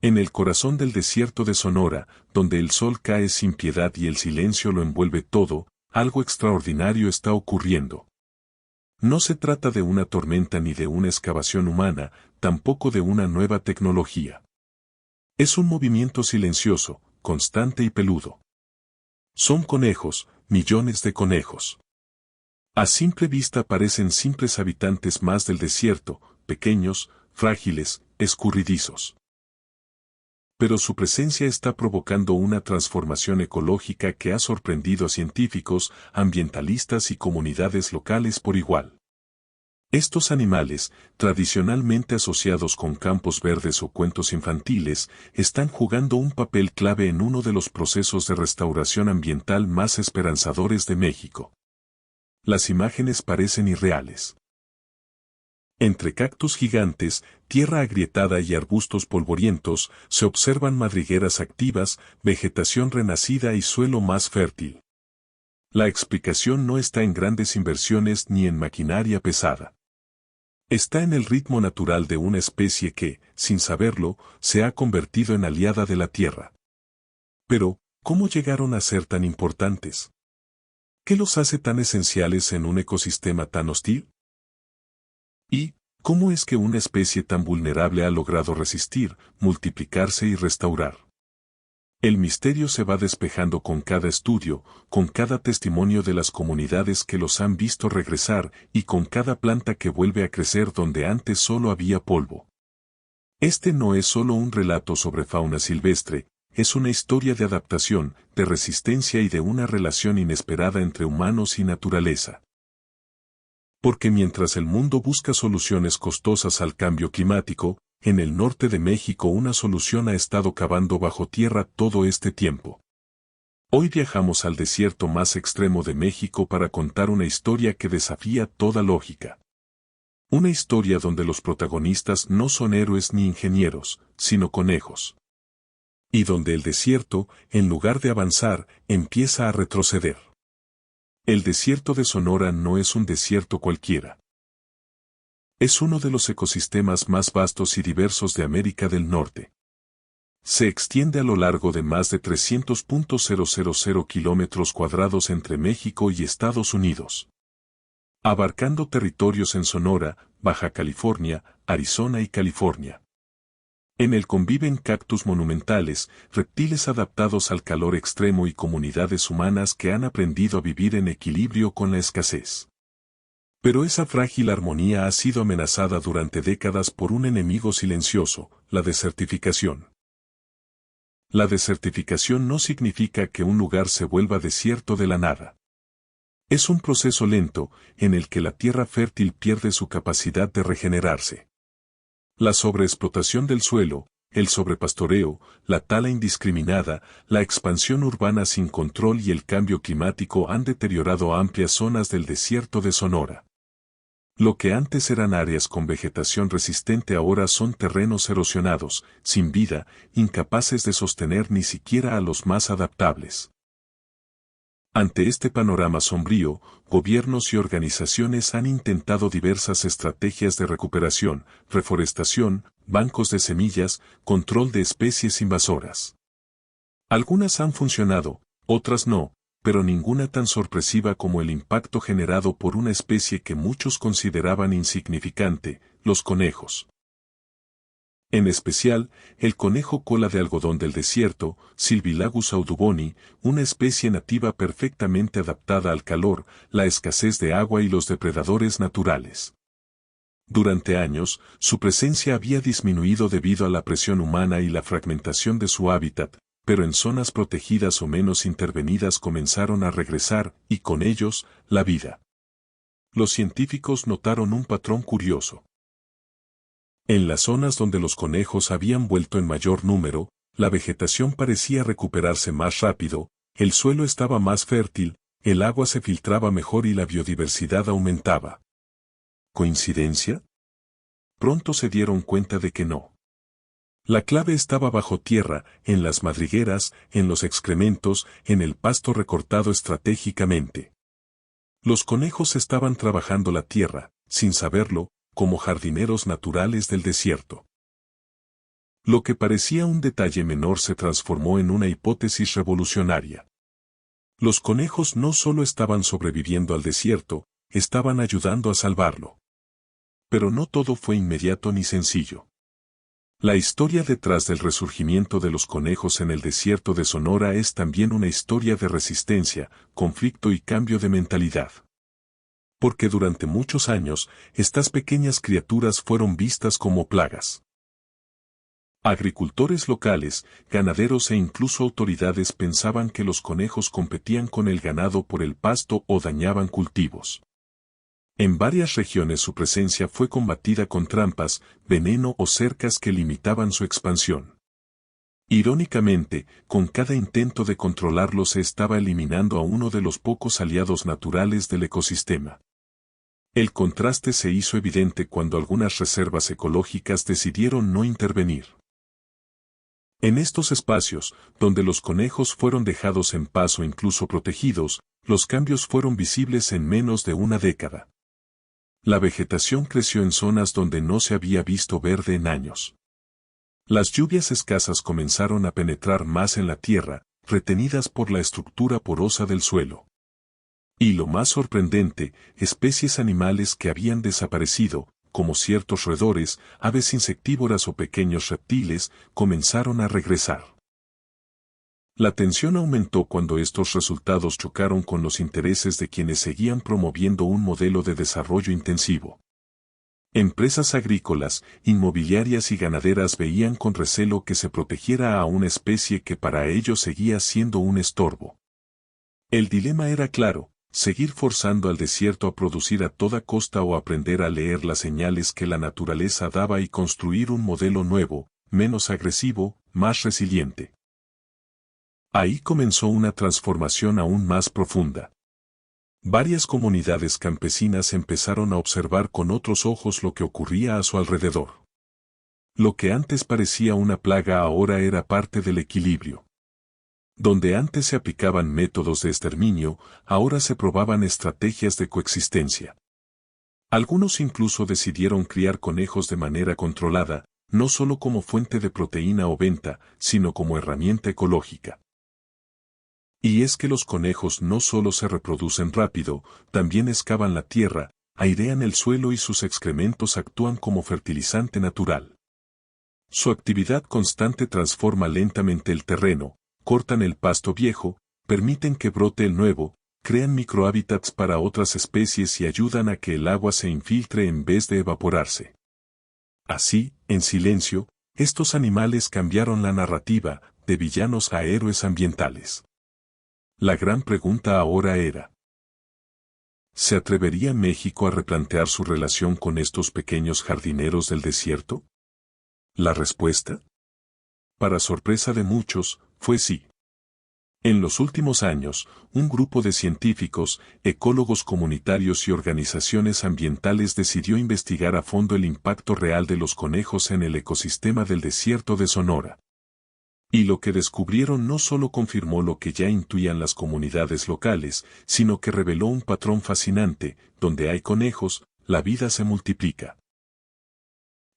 En el corazón del desierto de Sonora, donde el sol cae sin piedad y el silencio lo envuelve todo, algo extraordinario está ocurriendo. No se trata de una tormenta ni de una excavación humana, tampoco de una nueva tecnología. Es un movimiento silencioso, constante y peludo. Son conejos, millones de conejos. A simple vista parecen simples habitantes más del desierto, pequeños, frágiles, escurridizos. Pero su presencia está provocando una transformación ecológica que ha sorprendido a científicos, ambientalistas y comunidades locales por igual. Estos animales, tradicionalmente asociados con campos verdes o cuentos infantiles, están jugando un papel clave en uno de los procesos de restauración ambiental más esperanzadores de México. Las imágenes parecen irreales. Entre cactus gigantes, tierra agrietada y arbustos polvorientos, se observan madrigueras activas, vegetación renacida y suelo más fértil. La explicación no está en grandes inversiones ni en maquinaria pesada. Está en el ritmo natural de una especie que, sin saberlo, se ha convertido en aliada de la Tierra. Pero, ¿cómo llegaron a ser tan importantes? ¿Qué los hace tan esenciales en un ecosistema tan hostil? ¿Y cómo es que una especie tan vulnerable ha logrado resistir, multiplicarse y restaurar? El misterio se va despejando con cada estudio, con cada testimonio de las comunidades que los han visto regresar y con cada planta que vuelve a crecer donde antes solo había polvo. Este no es solo un relato sobre fauna silvestre, es una historia de adaptación, de resistencia y de una relación inesperada entre humanos y naturaleza. Porque mientras el mundo busca soluciones costosas al cambio climático, en el norte de México una solución ha estado cavando bajo tierra todo este tiempo. Hoy viajamos al desierto más extremo de México para contar una historia que desafía toda lógica. Una historia donde los protagonistas no son héroes ni ingenieros, sino conejos. Y donde el desierto, en lugar de avanzar, empieza a retroceder. El desierto de Sonora no es un desierto cualquiera. Es uno de los ecosistemas más vastos y diversos de América del Norte. Se extiende a lo largo de más de 300.000 kilómetros cuadrados entre México y Estados Unidos. Abarcando territorios en Sonora, Baja California, Arizona y California. En él conviven cactus monumentales, reptiles adaptados al calor extremo y comunidades humanas que han aprendido a vivir en equilibrio con la escasez. Pero esa frágil armonía ha sido amenazada durante décadas por un enemigo silencioso, la desertificación. La desertificación no significa que un lugar se vuelva desierto de la nada. Es un proceso lento, en el que la tierra fértil pierde su capacidad de regenerarse. La sobreexplotación del suelo, el sobrepastoreo, la tala indiscriminada, la expansión urbana sin control y el cambio climático han deteriorado amplias zonas del desierto de Sonora. Lo que antes eran áreas con vegetación resistente ahora son terrenos erosionados, sin vida, incapaces de sostener ni siquiera a los más adaptables. Ante este panorama sombrío, gobiernos y organizaciones han intentado diversas estrategias de recuperación, reforestación, bancos de semillas, control de especies invasoras. Algunas han funcionado, otras no, pero ninguna tan sorpresiva como el impacto generado por una especie que muchos consideraban insignificante, los conejos. En especial, el conejo cola de algodón del desierto, Sylvilagus auduboni, una especie nativa perfectamente adaptada al calor, la escasez de agua y los depredadores naturales. Durante años, su presencia había disminuido debido a la presión humana y la fragmentación de su hábitat, pero en zonas protegidas o menos intervenidas comenzaron a regresar, y con ellos, la vida. Los científicos notaron un patrón curioso. En las zonas donde los conejos habían vuelto en mayor número, la vegetación parecía recuperarse más rápido, el suelo estaba más fértil, el agua se filtraba mejor y la biodiversidad aumentaba. ¿Coincidencia? Pronto se dieron cuenta de que no. La clave estaba bajo tierra, en las madrigueras, en los excrementos, en el pasto recortado estratégicamente. Los conejos estaban trabajando la tierra, sin saberlo, como jardineros naturales del desierto. Lo que parecía un detalle menor se transformó en una hipótesis revolucionaria. Los conejos no solo estaban sobreviviendo al desierto, estaban ayudando a salvarlo. Pero no todo fue inmediato ni sencillo. La historia detrás del resurgimiento de los conejos en el desierto de Sonora es también una historia de resistencia, conflicto y cambio de mentalidad. Porque durante muchos años, estas pequeñas criaturas fueron vistas como plagas. Agricultores locales, ganaderos e incluso autoridades pensaban que los conejos competían con el ganado por el pasto o dañaban cultivos. En varias regiones su presencia fue combatida con trampas, veneno o cercas que limitaban su expansión. Irónicamente, con cada intento de controlarlo se estaba eliminando a uno de los pocos aliados naturales del ecosistema. El contraste se hizo evidente cuando algunas reservas ecológicas decidieron no intervenir. En estos espacios, donde los conejos fueron dejados en paz o incluso protegidos, los cambios fueron visibles en menos de una década. La vegetación creció en zonas donde no se había visto verde en años. Las lluvias escasas comenzaron a penetrar más en la tierra, retenidas por la estructura porosa del suelo. Y lo más sorprendente, especies animales que habían desaparecido, como ciertos roedores, aves insectívoras o pequeños reptiles, comenzaron a regresar. La tensión aumentó cuando estos resultados chocaron con los intereses de quienes seguían promoviendo un modelo de desarrollo intensivo. Empresas agrícolas, inmobiliarias y ganaderas veían con recelo que se protegiera a una especie que para ellos seguía siendo un estorbo. El dilema era claro: seguir forzando al desierto a producir a toda costa o aprender a leer las señales que la naturaleza daba y construir un modelo nuevo, menos agresivo, más resiliente. Ahí comenzó una transformación aún más profunda. Varias comunidades campesinas empezaron a observar con otros ojos lo que ocurría a su alrededor. Lo que antes parecía una plaga ahora era parte del equilibrio. Donde antes se aplicaban métodos de exterminio, ahora se probaban estrategias de coexistencia. Algunos incluso decidieron criar conejos de manera controlada, no solo como fuente de proteína o venta, sino como herramienta ecológica. Y es que los conejos no solo se reproducen rápido, también excavan la tierra, airean el suelo y sus excrementos actúan como fertilizante natural. Su actividad constante transforma lentamente el terreno, cortan el pasto viejo, permiten que brote el nuevo, crean microhábitats para otras especies y ayudan a que el agua se infiltre en vez de evaporarse. Así, en silencio, estos animales cambiaron la narrativa, de villanos a héroes ambientales. La gran pregunta ahora era: ¿se atrevería México a replantear su relación con estos pequeños jardineros del desierto? La respuesta, para sorpresa de muchos, fue sí. En los últimos años, un grupo de científicos, ecólogos comunitarios y organizaciones ambientales decidió investigar a fondo el impacto real de los conejos en el ecosistema del desierto de Sonora. Y lo que descubrieron no solo confirmó lo que ya intuían las comunidades locales, sino que reveló un patrón fascinante: donde hay conejos, la vida se multiplica.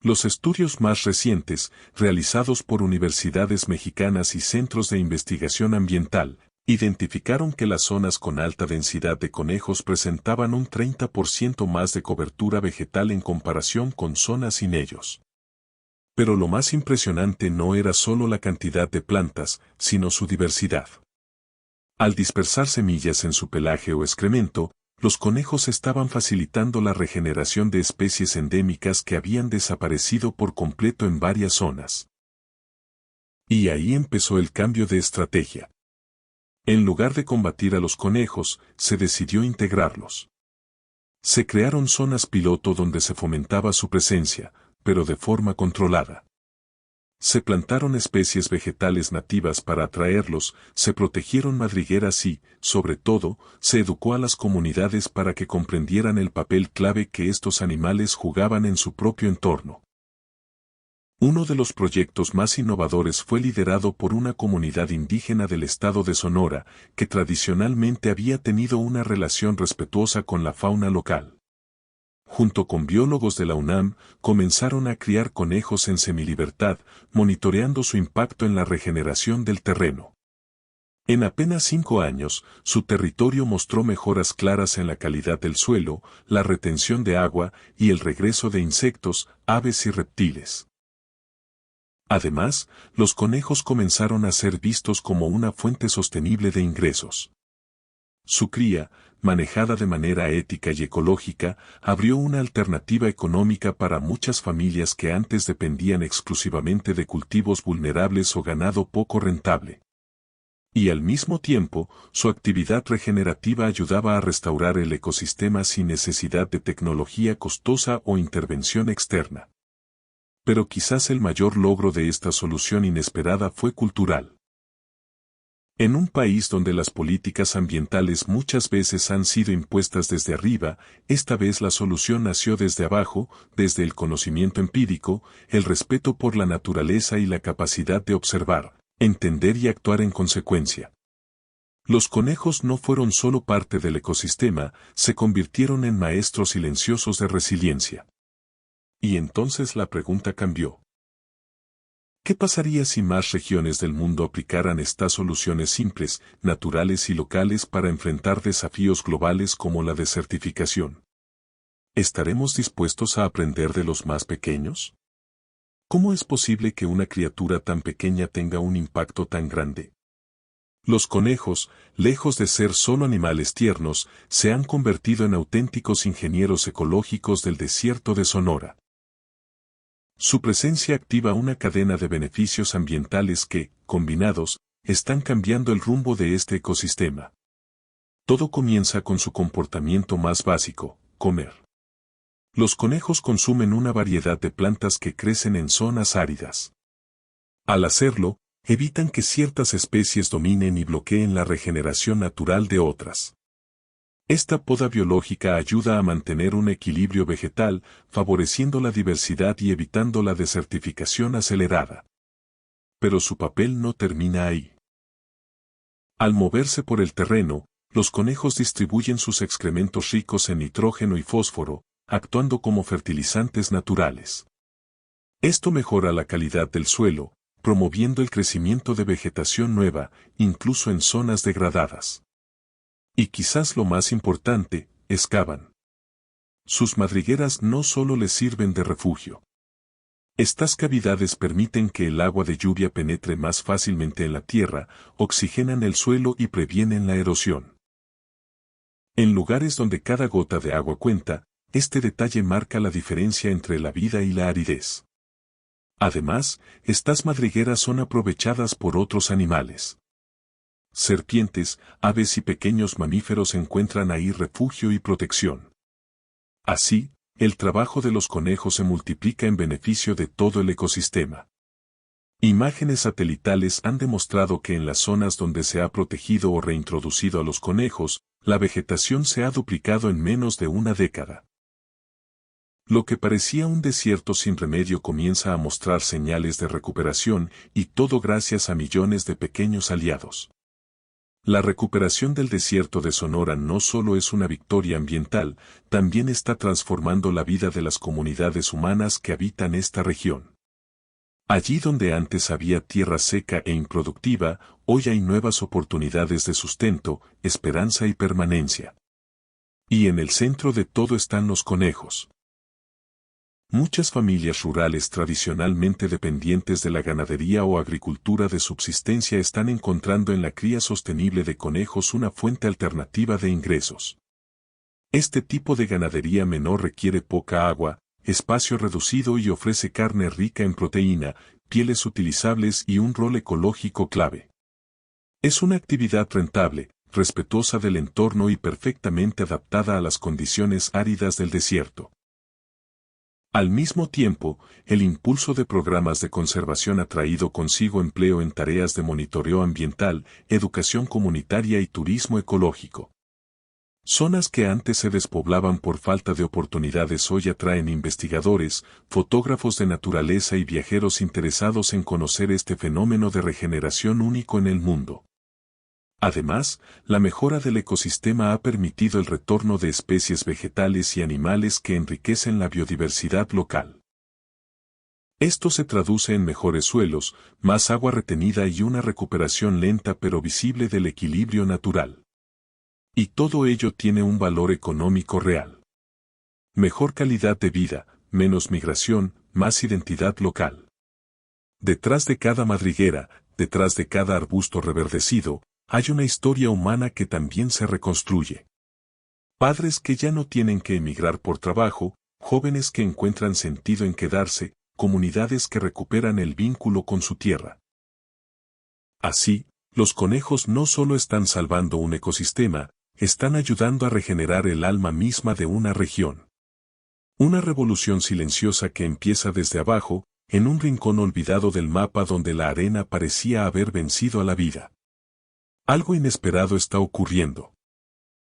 Los estudios más recientes, realizados por universidades mexicanas y centros de investigación ambiental, identificaron que las zonas con alta densidad de conejos presentaban un 30% más de cobertura vegetal en comparación con zonas sin ellos. Pero lo más impresionante no era solo la cantidad de plantas, sino su diversidad. Al dispersar semillas en su pelaje o excremento, los conejos estaban facilitando la regeneración de especies endémicas que habían desaparecido por completo en varias zonas. Y ahí empezó el cambio de estrategia. En lugar de combatir a los conejos, se decidió integrarlos. Se crearon zonas piloto donde se fomentaba su presencia, pero de forma controlada. Se plantaron especies vegetales nativas para atraerlos, se protegieron madrigueras y, sobre todo, se educó a las comunidades para que comprendieran el papel clave que estos animales jugaban en su propio entorno. Uno de los proyectos más innovadores fue liderado por una comunidad indígena del estado de Sonora, que tradicionalmente había tenido una relación respetuosa con la fauna local. junto con biólogos de la UNAM, comenzaron a criar conejos en semilibertad, monitoreando su impacto en la regeneración del terreno. En apenas 5 años, su territorio mostró mejoras claras en la calidad del suelo, la retención de agua y el regreso de insectos, aves y reptiles. Además, los conejos comenzaron a ser vistos como una fuente sostenible de ingresos. Su cría, manejada de manera ética y ecológica, abrió una alternativa económica para muchas familias que antes dependían exclusivamente de cultivos vulnerables o ganado poco rentable. Y al mismo tiempo, su actividad regenerativa ayudaba a restaurar el ecosistema sin necesidad de tecnología costosa o intervención externa. Pero quizás el mayor logro de esta solución inesperada fue cultural. En un país donde las políticas ambientales muchas veces han sido impuestas desde arriba, esta vez la solución nació desde abajo, desde el conocimiento empírico, el respeto por la naturaleza y la capacidad de observar, entender y actuar en consecuencia. Los conejos no fueron solo parte del ecosistema, se convirtieron en maestros silenciosos de resiliencia. Y entonces la pregunta cambió. ¿Qué pasaría si más regiones del mundo aplicaran estas soluciones simples, naturales y locales para enfrentar desafíos globales como la desertificación? ¿Estaremos dispuestos a aprender de los más pequeños? ¿Cómo es posible que una criatura tan pequeña tenga un impacto tan grande? Los conejos, lejos de ser solo animales tiernos, se han convertido en auténticos ingenieros ecológicos del desierto de Sonora. Su presencia activa una cadena de beneficios ambientales que, combinados, están cambiando el rumbo de este ecosistema. Todo comienza con su comportamiento más básico, comer. Los conejos consumen una variedad de plantas que crecen en zonas áridas. Al hacerlo, evitan que ciertas especies dominen y bloqueen la regeneración natural de otras. Esta poda biológica ayuda a mantener un equilibrio vegetal, favoreciendo la diversidad y evitando la desertificación acelerada. Pero su papel no termina ahí. Al moverse por el terreno, los conejos distribuyen sus excrementos ricos en nitrógeno y fósforo, actuando como fertilizantes naturales. Esto mejora la calidad del suelo, promoviendo el crecimiento de vegetación nueva, incluso en zonas degradadas. Y quizás lo más importante, excavan. Sus madrigueras no solo les sirven de refugio. Estas cavidades permiten que el agua de lluvia penetre más fácilmente en la tierra, oxigenan el suelo y previenen la erosión. En lugares donde cada gota de agua cuenta, este detalle marca la diferencia entre la vida y la aridez. Además, estas madrigueras son aprovechadas por otros animales. Serpientes, aves y pequeños mamíferos encuentran ahí refugio y protección. Así, el trabajo de los conejos se multiplica en beneficio de todo el ecosistema. Imágenes satelitales han demostrado que en las zonas donde se ha protegido o reintroducido a los conejos, la vegetación se ha duplicado en menos de una década. Lo que parecía un desierto sin remedio comienza a mostrar señales de recuperación, y todo gracias a millones de pequeños aliados. La recuperación del desierto de Sonora no solo es una victoria ambiental, también está transformando la vida de las comunidades humanas que habitan esta región. Allí donde antes había tierra seca e improductiva, hoy hay nuevas oportunidades de sustento, esperanza y permanencia. Y en el centro de todo están los conejos. Muchas familias rurales tradicionalmente dependientes de la ganadería o agricultura de subsistencia están encontrando en la cría sostenible de conejos una fuente alternativa de ingresos. Este tipo de ganadería menor requiere poca agua, espacio reducido y ofrece carne rica en proteína, pieles utilizables y un rol ecológico clave. Es una actividad rentable, respetuosa del entorno y perfectamente adaptada a las condiciones áridas del desierto. Al mismo tiempo, el impulso de programas de conservación ha traído consigo empleo en tareas de monitoreo ambiental, educación comunitaria y turismo ecológico. Zonas que antes se despoblaban por falta de oportunidades hoy atraen investigadores, fotógrafos de naturaleza y viajeros interesados en conocer este fenómeno de regeneración único en el mundo. Además, la mejora del ecosistema ha permitido el retorno de especies vegetales y animales que enriquecen la biodiversidad local. Esto se traduce en mejores suelos, más agua retenida y una recuperación lenta pero visible del equilibrio natural. Y todo ello tiene un valor económico real. Mejor calidad de vida, menos migración, más identidad local. Detrás de cada madriguera, detrás de cada arbusto reverdecido, hay una historia humana que también se reconstruye. Padres que ya no tienen que emigrar por trabajo, jóvenes que encuentran sentido en quedarse, comunidades que recuperan el vínculo con su tierra. Así, los conejos no solo están salvando un ecosistema, están ayudando a regenerar el alma misma de una región. Una revolución silenciosa que empieza desde abajo, en un rincón olvidado del mapa donde la arena parecía haber vencido a la vida. Algo inesperado está ocurriendo.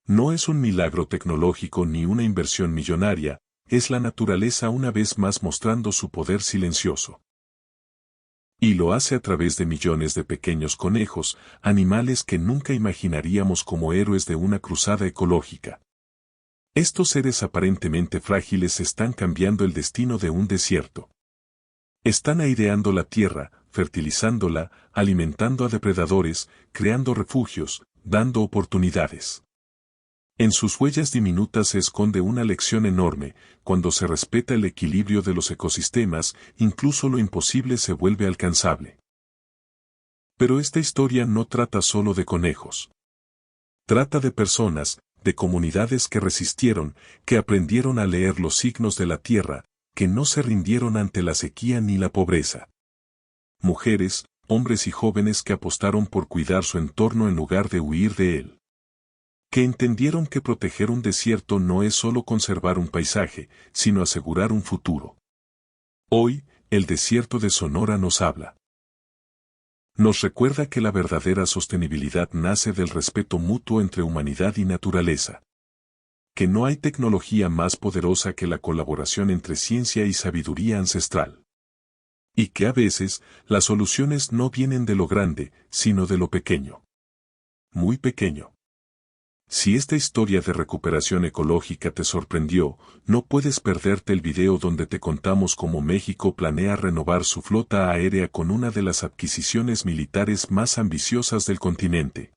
No es un milagro tecnológico ni una inversión millonaria, es la naturaleza una vez más mostrando su poder silencioso. Y lo hace a través de millones de pequeños conejos, animales que nunca imaginaríamos como héroes de una cruzada ecológica. Estos seres aparentemente frágiles están cambiando el destino de un desierto. Están aireando la tierra, fertilizándola, alimentando a depredadores, creando refugios, dando oportunidades. En sus huellas diminutas se esconde una lección enorme: cuando se respeta el equilibrio de los ecosistemas, incluso lo imposible se vuelve alcanzable. Pero esta historia no trata solo de conejos. Trata de personas, de comunidades que resistieron, que aprendieron a leer los signos de la tierra, que no se rindieron ante la sequía ni la pobreza. Mujeres, hombres y jóvenes que apostaron por cuidar su entorno en lugar de huir de él. Que entendieron que proteger un desierto no es solo conservar un paisaje, sino asegurar un futuro. Hoy, el desierto de Sonora nos habla. Nos recuerda que la verdadera sostenibilidad nace del respeto mutuo entre humanidad y naturaleza. Que no hay tecnología más poderosa que la colaboración entre ciencia y sabiduría ancestral. Y que a veces, las soluciones no vienen de lo grande, sino de lo pequeño. Muy pequeño. Si esta historia de recuperación ecológica te sorprendió, no puedes perderte el video donde te contamos cómo México planea renovar su flota aérea con una de las adquisiciones militares más ambiciosas del continente.